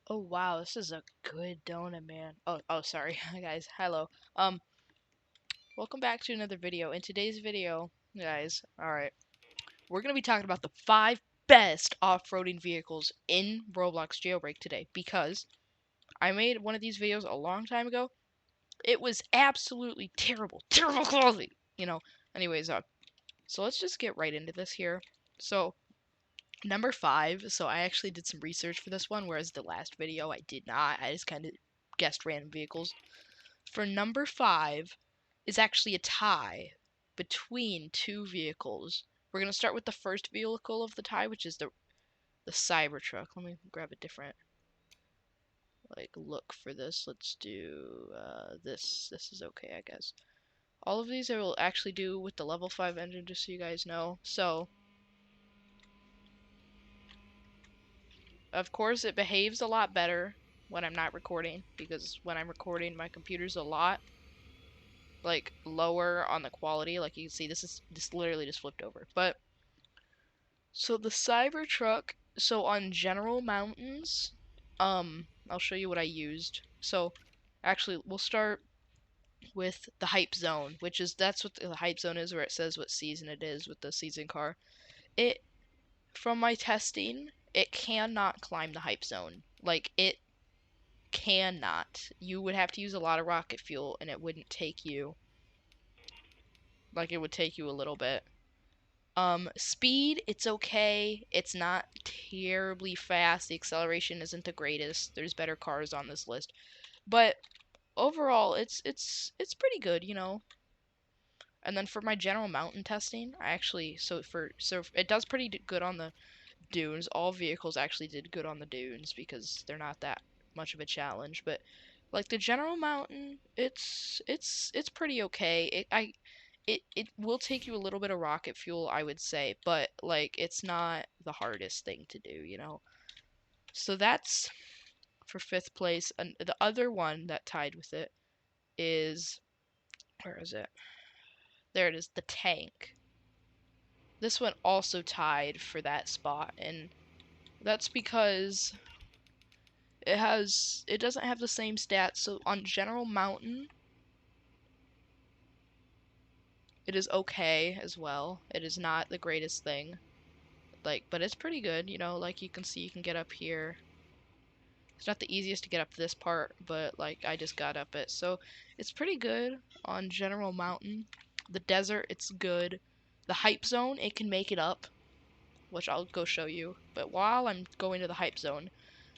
Oh wow, this is a good donut, man. Oh, sorry, guys. Hello. Um, Welcome back to another video. In today's video, guys, alright, we're gonna be talking about the 5 best off-roading vehicles in Roblox Jailbreak today because I made one of these videos a long time ago. It was absolutely terrible, terrible quality, you know. Anyways, so let's just get right into this here. So, number 5, so I actually did some research for this one, whereas the last video I did not. I just kind of guessed random vehicles. For number 5 is actually a tie between two vehicles. We're going to start with the first vehicle of the tie, which is the Cybertruck. Let me grab a different look for this. Let's do this. This is okay, I guess. All of these I will actually do with the level 5 engine, just so you guys know. So, of course, it behaves a lot better when I'm not recording, because when I'm recording, my computer's a lot lower on the quality. Like you can see, this literally just flipped over. But so the Cybertruck, so on general mountains, I'll show you what I used. So actually, we'll start with the hype zone, which is that's what the hype zone is, where it says what season it is with the season car. It From my testing, it cannot climb the hype zone. Like it cannot. You would have to use a lot of rocket fuel, and it wouldn't take you. Like it would take you a little bit. Speed, it's okay. It's not terribly fast. The acceleration isn't the greatest. There's better cars on this list. But overall, it's pretty good, you know. And then for my general mountain testing, I actually so it does pretty good on the dunes. All vehicles actually did good on the dunes because they're not that much of a challenge, but like the general mountain, it's pretty okay. It will take you a little bit of rocket fuel, I would say, but like it's not the hardest thing to do, you know. So that's for fifth place. And the other one that tied with it is, where is it? There it is, the tank. This one also tied for that spot, and that's because it doesn't have the same stats. So on general mountain, it is okay as well. It is not the greatest thing. But it's pretty good, you know, like you can see you can get up here. It's not the easiest to get up this part, but like I just got up it. So it's pretty good on general mountain. The desert, it's good. The hype zone, it can make it up, which I'll go show you. But while I'm going to the hype zone,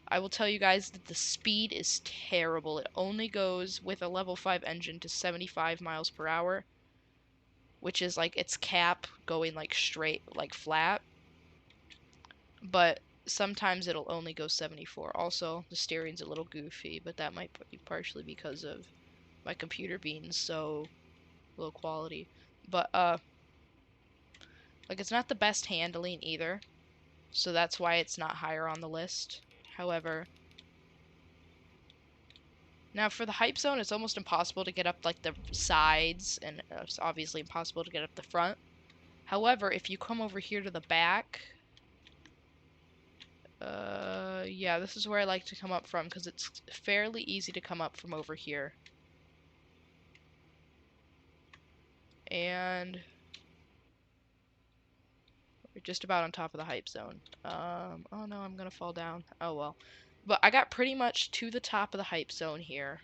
I will tell you guys that the speed is terrible. It only goes with a level 5 engine to 75 miles per hour, which is like its cap going like straight, like flat. But sometimes it'll only go 74. Also, the steering's a little goofy, but that might be partially because of my computer being so low quality. But like it's not the best handling either, so that's why it's not higher on the list. However, now for the hype zone, it's almost impossible to get up like the sides, and it's obviously impossible to get up the front. However, if you come over here to the back, yeah, this is where I like to come up from because it's fairly easy to come up from over here. And we're just about on top of the hype zone. Oh no, I'm gonna fall down. Oh well. But I got pretty much to the top of the hype zone here.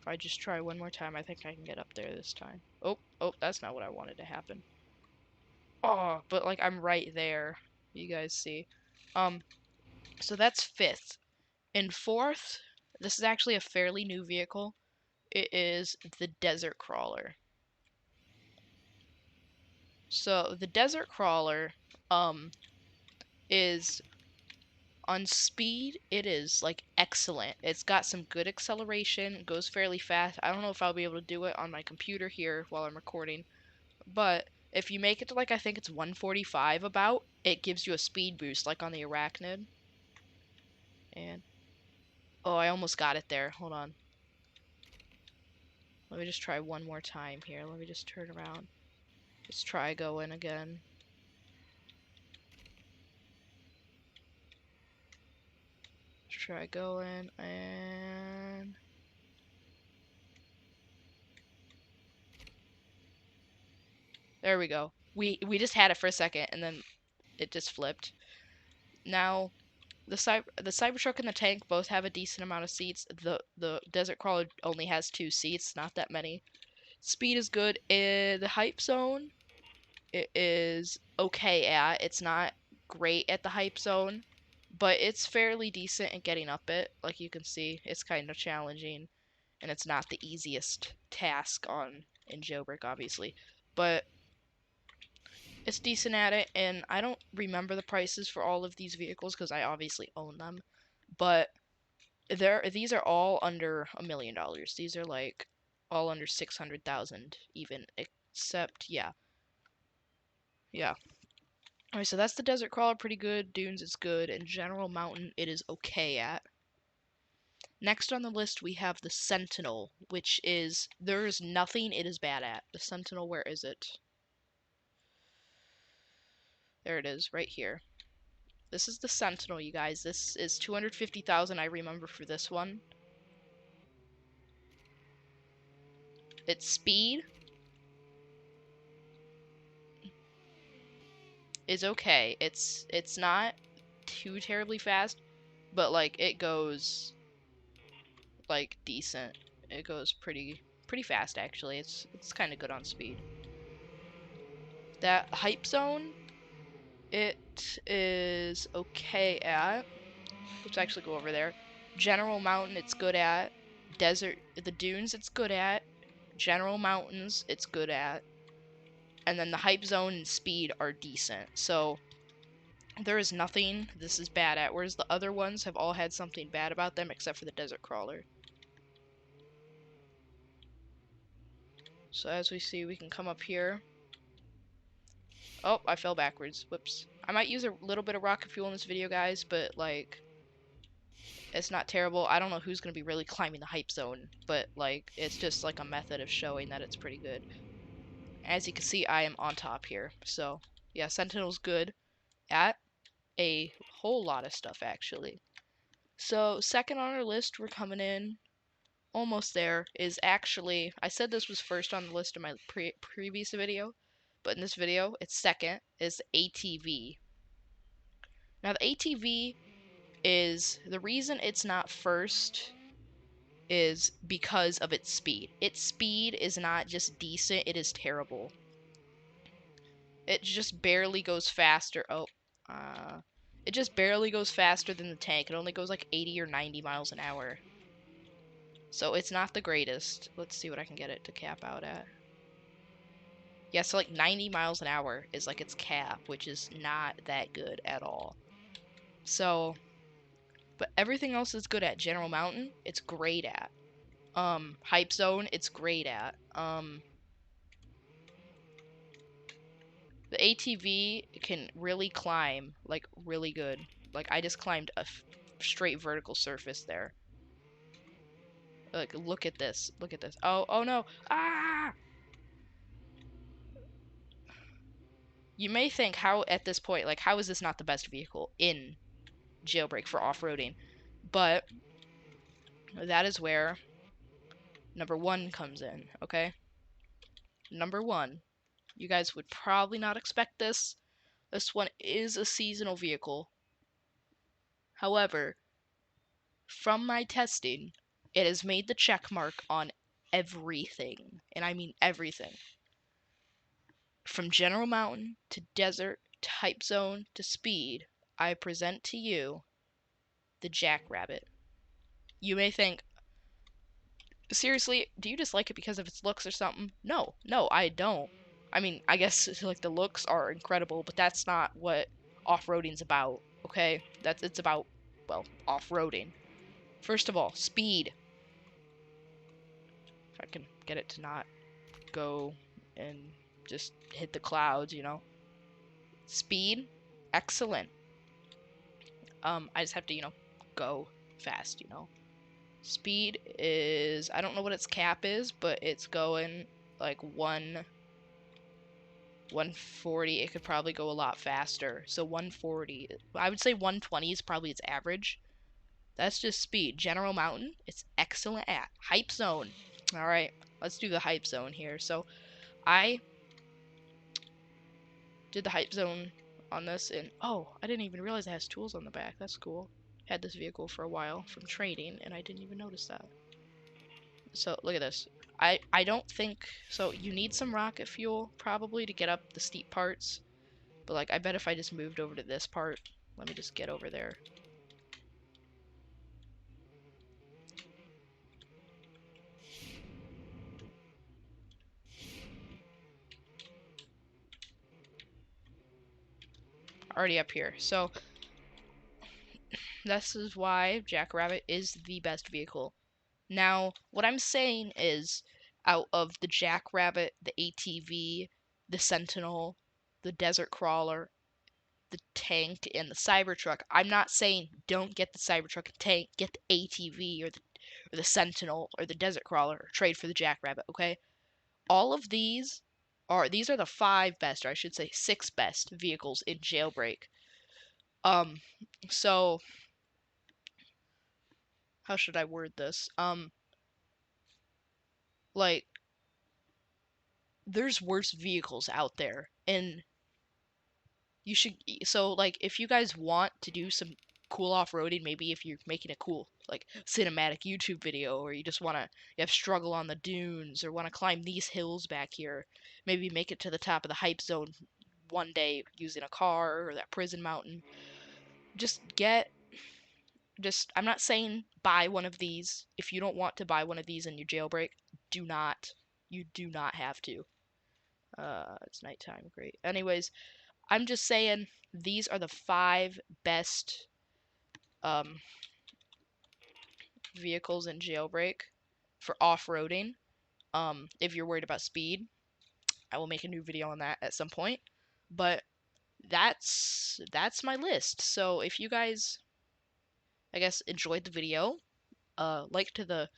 If I just try one more time, I think I can get up there this time. Oh, that's not what I wanted to happen. Oh, but like I'm right there. You guys see. Um, so that's fifth. In fourth, this is actually a fairly new vehicle. It is the Desert Crawler. So the Desert Crawler, is on speed. It is like excellent. It's got some good acceleration. It goes fairly fast. I don't know if I'll be able to do it on my computer here while I'm recording, but if you make it to like I think it's 145 about, it gives you a speed boost like on the Arachnid. And oh, I almost got it there. Hold on. Let me just try one more time here. Let me just turn around. Just try going again. try going, and there we go. We just had it for a second, and then it just flipped. Now, the Cybertruck and the tank both have a decent amount of seats. The Desert Crawler only has 2 seats, not that many. Speed is good. The hype zone, it is okay at. It's not great at the hype zone, but it's fairly decent at getting up it. Like you can see, it's kind of challenging, and it's not the easiest task in Jailbreak, obviously. But it's decent at it, and I don't remember the prices for all of these vehicles because I obviously own them. But these are all under $1 million. These are like all under 600,000 even, except yeah. Alright, so that's the Desert Crawler, pretty good. Dunes is good, and General Mountain it is okay at. Next on the list we have the Sentinel, which is there is nothing it is bad at. The Sentinel, where is it? There it is, right here. This is the Sentinel, you guys. This is 250,000 I remember for this one. Its speed is okay. It's not too terribly fast, but like it goes like decent. It goes pretty fast actually. It's kind of good on speed. That hype zone, it is okay at. Let's actually go over there. General Mountain, it's good at. The Dunes, it's good at. General Mountains, it's good at. And then the hype zone and speed are decent. So there is nothing this is bad at, whereas the other ones have all had something bad about them except for the Desert Crawler. So as we see, we can come up here. Oh, I fell backwards. Whoops. I might use a little bit of rocket fuel in this video, guys, but like it's not terrible. I don't know who's going to be really climbing the hype zone, but like it's just like a method of showing that it's pretty good. As you can see, I am on top here. So yeah, Sentinel's good at a whole lot of stuff actually. So second on our list, we're coming in almost there, is actually, I said this was first on the list in my previous video, but in this video it's second, is ATV. Now the ATV is, the reason it's not first is because of its speed. Its speed is not just decent, it is terrible. It just barely goes faster. It just barely goes faster than the tank. It only goes like 80 or 90 miles an hour. So it's not the greatest. Let's see what I can get it to cap out at. Yeah, so like 90 miles an hour is like its cap, which is not that good at all. So, but everything else is good at. General Mountain, it's great at. Hype Zone, it's great at. The ATV can really climb, like really good. Like I just climbed a straight vertical surface there. Like look at this. Look at this. Oh no. Ah! You may think how at this point, like how is this not the best vehicle in Jailbreak for off-roading? But that is where number 1 comes in, okay? Number 1. You guys would probably not expect this. This one is a seasonal vehicle. However, from my testing, it has made the check mark on everything. And I mean everything. From General Mountain to Desert to Hype Zone to Speed, I present to you the Jackrabbit. You may think, seriously, do you just like it because of its looks or something? No, I don't. I mean, I guess like the looks are incredible, but that's not what off-roading's about, okay? It's about, well, off-roading. First of all, speed. If I can get it to not go and just hit the clouds, you know. Speed, excellent. I just have to, go fast, Speed is, I don't know what its cap is, but it's going like 140. It could probably go a lot faster. So 140. I would say 120 is probably its average. That's just speed. General Mountain, it's excellent at. Hype Zone. Alright, let's do the Hype Zone here. So, I did the Hype Zone on this, and oh, I didn't even realize it has tools on the back. That's cool. Had this vehicle for a while from trading, and I didn't even notice that. So, look at this. I don't think... So, you need some rocket fuel, probably, to get up the steep parts. But, like, I bet if I just moved over to this part... Let me just get over there. Already up here. So, this is why Jackrabbit is the best vehicle. Now, what I'm saying is, out of the Jackrabbit, the ATV, the Sentinel, the Desert Crawler, the tank, and the Cybertruck, I'm not saying don't get the Cybertruck and tank, get the ATV or the Sentinel or the Desert Crawler, or trade for the Jackrabbit, okay? All of these are the 5 best, or I should say 6 best vehicles in Jailbreak. Um, so how should I word this? Like, there's worse vehicles out there, and you should, so like, if you guys want to do some cool off-roading, maybe if you're making a cool like cinematic YouTube video, or you just want to, you have struggle on the dunes, or want to climb these hills back here, maybe make it to the top of the hype zone one day using a car or that prison mountain. Just get, just, I'm not saying buy one of these. If you don't want to buy one of these in your Jailbreak, do not. You do not have to. It's nighttime. Great. Anyways, I'm just saying these are the 5 best um, vehicles in Jailbreak for off-roading. If you're worried about speed, I will make a new video on that at some point. But that's my list. So if you guys, I guess, enjoyed the video, like to the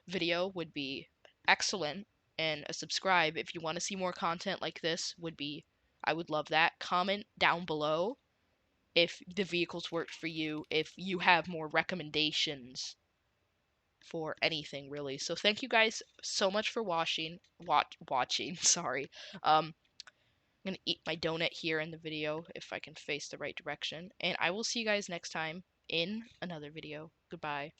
video would be excellent, and a subscribe if you want to see more content like this would be, I would love that. Comment down below if the vehicles worked for you, if you have more recommendations for anything really. So thank you guys so much for watching, sorry. I'm gonna eat my donut here in the video if I can face the right direction, and I will see you guys next time in another video. Goodbye.